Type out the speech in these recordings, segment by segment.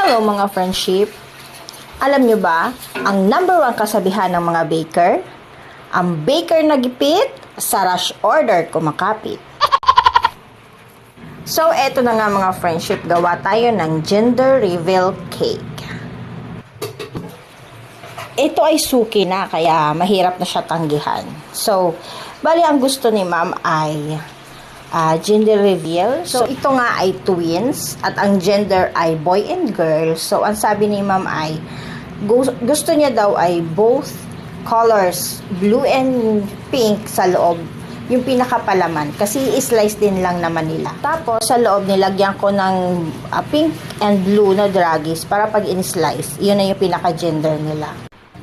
Hello mga friendship! Alam nyo ba, ang number 1 kasabihan ng mga baker? Ang baker nagipit, sa rush order kumakapit. So, eto na nga mga friendship, gawa tayo ng gender reveal cake. Ito ay suki na, kaya mahirap na siya tanggihan. So, bali ang gusto ni ma'am ay gender reveal. So, ito nga ay twins at ang gender ay boy and girl. So, ang sabi ni ma'am ay gusto niya daw ay both colors, blue and pink sa loob, yung pinakapalaman. Kasi i-slice din lang naman nila. Tapos, sa loob nilagyan ko ng pink and blue na dragis para pag in-slice, yun na yung pinaka-gender nila.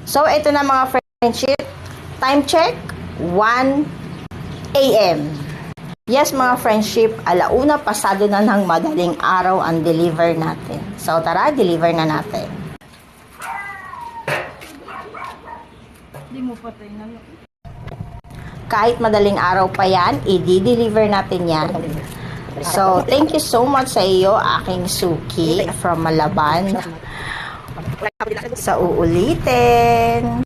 So, ito na mga friendship. Time check, 1 a.m. Yes, mga friendship, alauna pasado na ng madaling araw ang deliver natin. So, tara, deliver na natin. Kahit madaling araw pa yan, i-deliver natin yan. So, thank you so much sa iyo, aking suki from Malaban. Sa uulitin.